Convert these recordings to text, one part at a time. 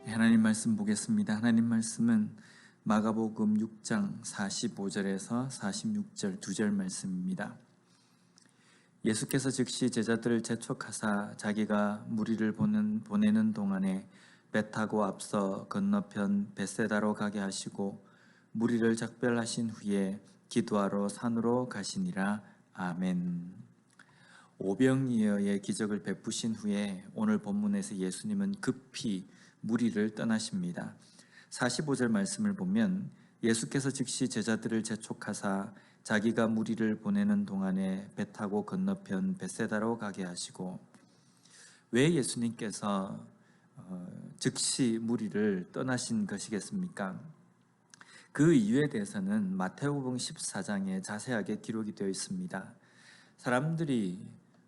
하나님 말씀 보겠습니다. 하나님 말씀은 마가복음 6장 45절에서 46절 두 절 말씀입니다. 예수께서 즉시 제자들을 재촉하사 자기가 무리를 보내는 동안에 배 타고 앞서 건너편 벳세다로 가게 하시고 무리를 작별하신 후에 기도하러 산으로 가시니라. 아멘. 오병이어의 기적을 베푸신 후에 오늘 본문에서 예수님은 급히 무리를 떠나십니다. 45절 말씀을 보면 예수께서 즉시 제자들을 재촉하사 자기가 무리를 보내는 동안에 배 타고 건너편 벳세다로 가게 하시고, 왜 예수님께서 즉시 무리를 떠나신 것이겠습니까? 그 이유에 대해서는 마태복음 14장에 자세하게 기록이 되어 있습니다. 사람들이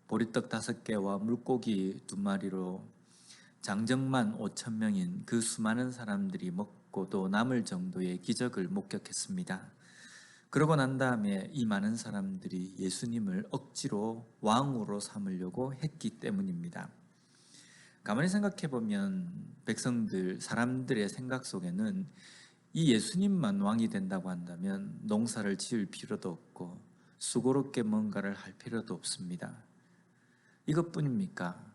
보리떡 5개와 물고기 2마리로 장정만 5,000명인 그 수많은 사람들이 먹고도 남을 정도의 기적을 목격했습니다. 그러고 난 다음에 이 많은 사람들이 예수님을 억지로 왕으로 삼으려고 했기 때문입니다. 가만히 생각해 보면 백성들, 사람들의 생각 속에는 이 예수님만 왕이 된다고 한다면 농사를 지을 필요도 없고 수고롭게 뭔가를 할 필요도 없습니다. 이것뿐입니까?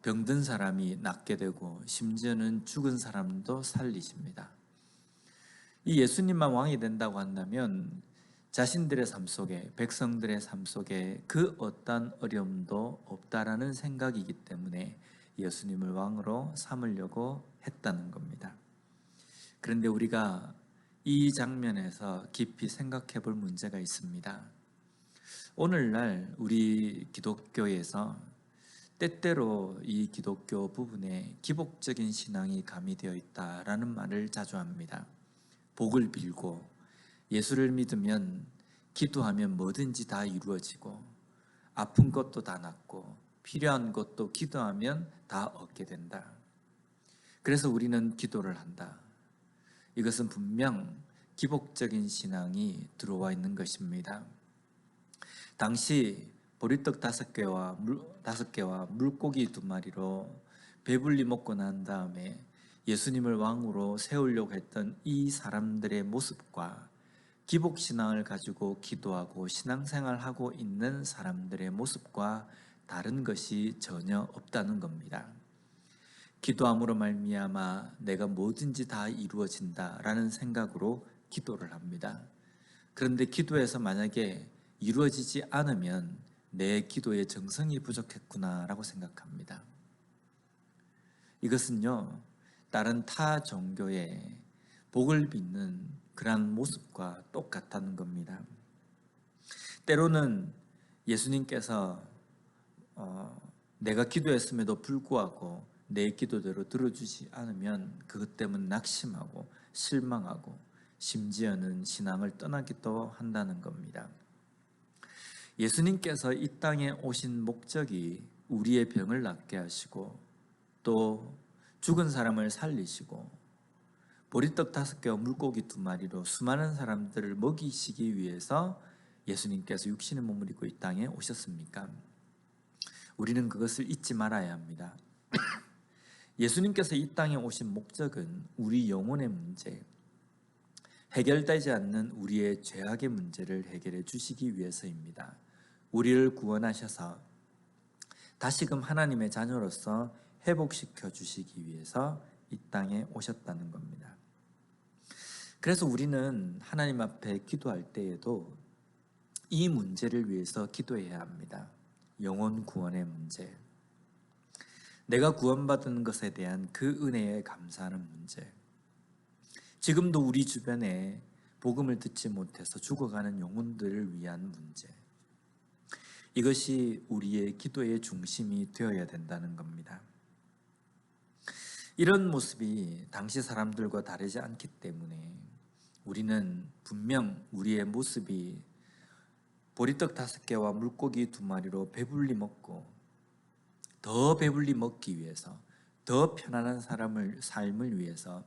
병든 사람이 낫게 되고 심지어는 죽은 사람도 살리십니다. 이 예수님만 왕이 된다고 한다면 자신들의 삶 속에, 백성들의 삶 속에 그 어떤 어려움도 없다라는 생각이기 때문에 예수님을 왕으로 삼으려고 했다는 겁니다. 그런데 우리가 이 장면에서 깊이 생각해 볼 문제가 있습니다. 오늘날 우리 기독교에서 때때로 이 기독교 부분에 기복적인 신앙이 가미되어 있다라는 말을 자주 합니다. 복을 빌고 예수를 믿으면 기도하면 뭐든지 다 이루어지고 아픈 것도 다 낫고 필요한 것도 기도하면 다 얻게 된다. 그래서 우리는 기도를 한다. 이것은 분명 기복적인 신앙이 들어와 있는 것입니다. 당시 보리떡 5개와 물고기 2마리로 배불리 먹고 난 다음에 예수님을 왕으로 세우려고 했던 이 사람들의 모습과 기복신앙을 가지고 기도하고 신앙생활하고 있는 사람들의 모습과 다른 것이 전혀 없다는 겁니다. 기도함으로 말미암아 내가 뭐든지 다 이루어진다라는 생각으로 기도를 합니다. 그런데 기도에서 만약에 이루어지지 않으면 내 기도의 정성이 부족했구나라고 생각합니다. 이것은요, 다른 타 종교의 복을 빚는 그러한 모습과 똑같다는 겁니다. 때로는 예수님께서 내가 기도했음에도 불구하고 내 기도대로 들어주지 않으면 그것 때문에 낙심하고 실망하고 심지어는 신앙을 떠나기도 한다는 겁니다. 예수님께서 이 땅에 오신 목적이 우리의 병을 낫게 하시고 또 죽은 사람을 살리시고 보리떡 5개와 물고기 2마리로 수많은 사람들을 먹이시기 위해서 예수님께서 육신의 몸을 입고 이 땅에 오셨습니까? 우리는 그것을 잊지 말아야 합니다. 예수님께서 이 땅에 오신 목적은 우리 영혼의 문제, 해결되지 않는 우리의 죄악의 문제를 해결해 주시기 위해서입니다. 우리를 구원하셔서 다시금 하나님의 자녀로서 회복시켜 주시기 위해서 이 땅에 오셨다는 겁니다. 그래서 우리는 하나님 앞에 기도할 때에도 이 문제를 위해서 기도해야 합니다. 영혼 구원의 문제, 내가 구원받은 것에 대한 그 은혜에 감사하는 문제, 지금도 우리 주변에 복음을 듣지 못해서 죽어가는 영혼들을 위한 문제, 이것이 우리의 기도의 중심이 되어야 된다는 겁니다. 이런 모습이 당시 사람들과 다르지 않기 때문에 우리는 분명 우리의 모습이 보리떡 5개와 물고기 2마리로 배불리 먹고 더 배불리 먹기 위해서, 더 편안한 삶을 위해서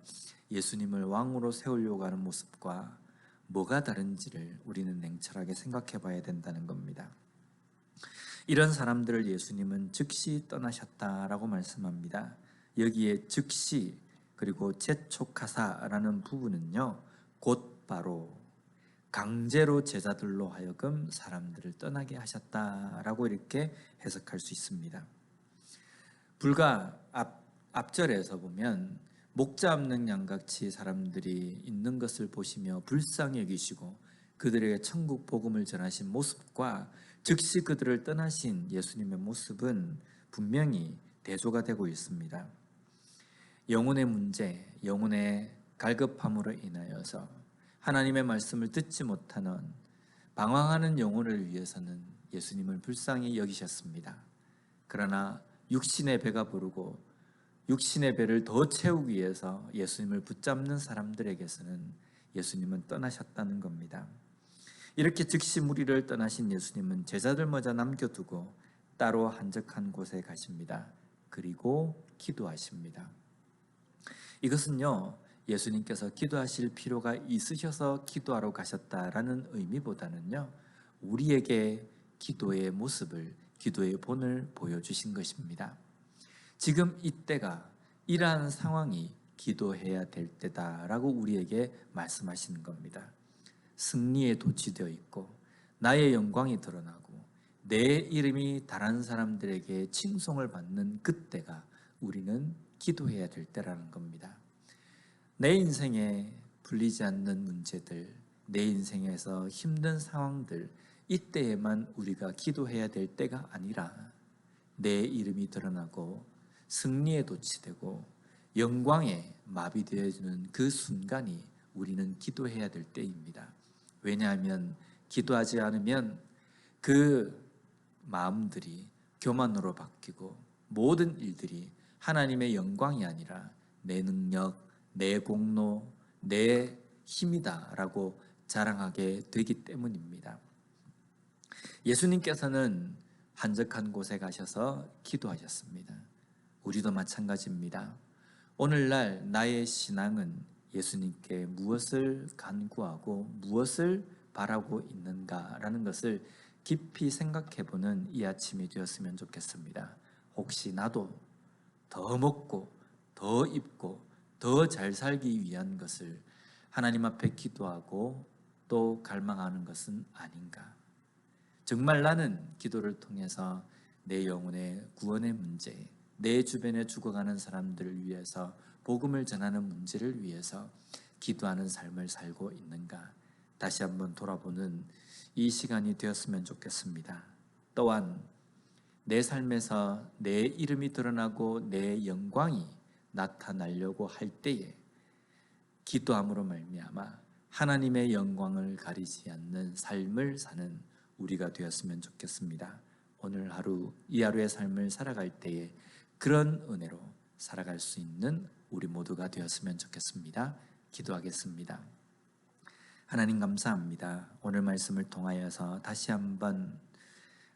예수님을 왕으로 세우려고 하는 모습과 뭐가 다른지를 우리는 냉철하게 생각해 봐야 된다는 겁니다. 이런 사람들을 예수님은 즉시 떠나셨다라고 말씀합니다. 여기에 즉시 그리고 재촉하사라는 부분은요, 곧바로 강제로 제자들로 하여금 사람들을 떠나게 하셨다라고 이렇게 해석할 수 있습니다. 불과 앞절에서 보면 목자 없는 양같이 사람들이 있는 것을 보시며 불쌍히 여기시고 그들에게 천국 복음을 전하신 모습과 즉시 그들을 떠나신 예수님의 모습은 분명히 대조가 되고 있습니다. 영혼의 문제, 영혼의 갈급함으로 인하여서 하나님의 말씀을 듣지 못하는 방황하는 영혼을 위해서는 예수님을 불쌍히 여기셨습니다. 그러나 육신의 배가 부르고 육신의 배를 더 채우기 위해서 예수님을 붙잡는 사람들에게서는 예수님은 떠나셨다는 겁니다. 이렇게 즉시 무리를 떠나신 예수님은 제자들마저 남겨두고 따로 한적한 곳에 가십니다. 그리고 기도하십니다. 이것은요, 예수님께서 기도하실 필요가 있으셔서 기도하러 가셨다라는 의미보다는요, 우리에게 기도의 모습을, 기도의 본을 보여주신 것입니다. 지금 이때가, 이러한 상황이 기도해야 될 때다라고 우리에게 말씀하시는 겁니다. 승리에 도취되어 있고 나의 영광이 드러나고 내 이름이 다른 사람들에게 칭송을 받는 그때가 우리는 기도해야 될 때라는 겁니다. 내 인생에 풀리지 않는 문제들, 내 인생에서 힘든 상황들, 이때에만 우리가 기도해야 될 때가 아니라 내 이름이 드러나고 승리에 도취되고 영광에 마비되어지는 그 순간이 우리는 기도해야 될 때입니다. 왜냐하면 기도하지 않으면 그 마음들이 교만으로 바뀌고 모든 일들이 하나님의 영광이 아니라 내 능력, 내 공로, 내 힘이다라고 자랑하게 되기 때문입니다. 예수님께서는 한적한 곳에 가셔서 기도하셨습니다. 우리도 마찬가지입니다. 오늘날 나의 신앙은 예수님께 무엇을 간구하고 무엇을 바라고 있는가라는 것을 깊이 생각해보는 이 아침이 되었으면 좋겠습니다. 혹시 나도 더 먹고 더 입고 더 잘 살기 위한 것을 하나님 앞에 기도하고 또 갈망하는 것은 아닌가? 정말 나는 기도를 통해서 내 영혼의 구원의 문제, 내 주변에 죽어가는 사람들을 위해서 복음을 전하는 문제를 위해서 기도하는 삶을 살고 있는가? 다시 한번 돌아보는 이 시간이 되었으면 좋겠습니다. 또한 내 삶에서 내 이름이 드러나고 내 영광이 나타나려고 할 때에 기도함으로 말미암아 하나님의 영광을 가리지 않는 삶을 사는 우리가 되었으면 좋겠습니다. 오늘 하루, 이 하루의 삶을 살아갈 때에 그런 은혜로 살아갈 수 있는 우리 모두가 되었으면 좋겠습니다. 기도하겠습니다. 하나님 감사합니다. 오늘 말씀을 통하여서 다시 한번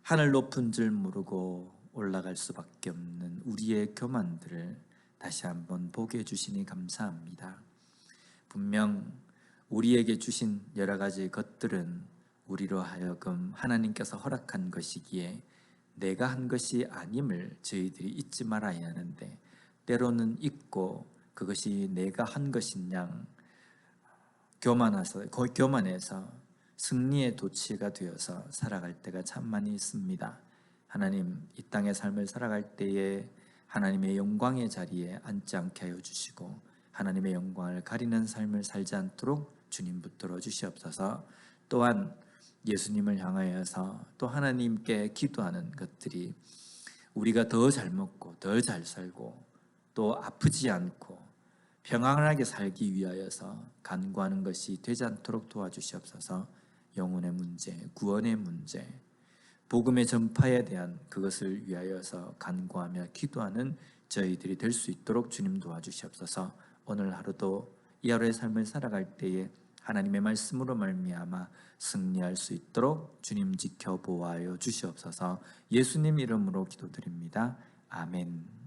하늘 높은 줄 모르고 올라갈 수밖에 없는 우리의 교만들을 다시 한번 보게 해주시니 감사합니다. 분명 우리에게 주신 여러 가지 것들은 우리로 하여금 하나님께서 허락한 것이기에 내가 한 것이 아님을 저희들이 잊지 말아야 하는데 때로는 잊고 그것이 내가 한 것인 양 교만해서 승리의 도취가 되어서 살아갈 때가 참 많이 있습니다. 하나님, 이 땅의 삶을 살아갈 때에 하나님의 영광의 자리에 앉지 않게 하여 주시고 하나님의 영광을 가리는 삶을 살지 않도록 주님 붙들어 주시옵소서. 또한 예수님을 향하여서 또 하나님께 기도하는 것들이 우리가 더 잘 먹고 더 잘 살고 또 아프지 않고 평안하게 살기 위하여서 간구하는 것이 되지 않도록 도와주시옵소서. 영혼의 문제, 구원의 문제, 복음의 전파에 대한 그것을 위하여서 간구하며 기도하는 저희들이 될 수 있도록 주님 도와주시옵소서. 오늘 하루도 이 하루의 삶을 살아갈 때에 하나님의 말씀으로 말미암아 승리할 수 있도록 주님 지켜 보호하여 주시옵소서. 예수님 이름으로 기도드립니다. 아멘.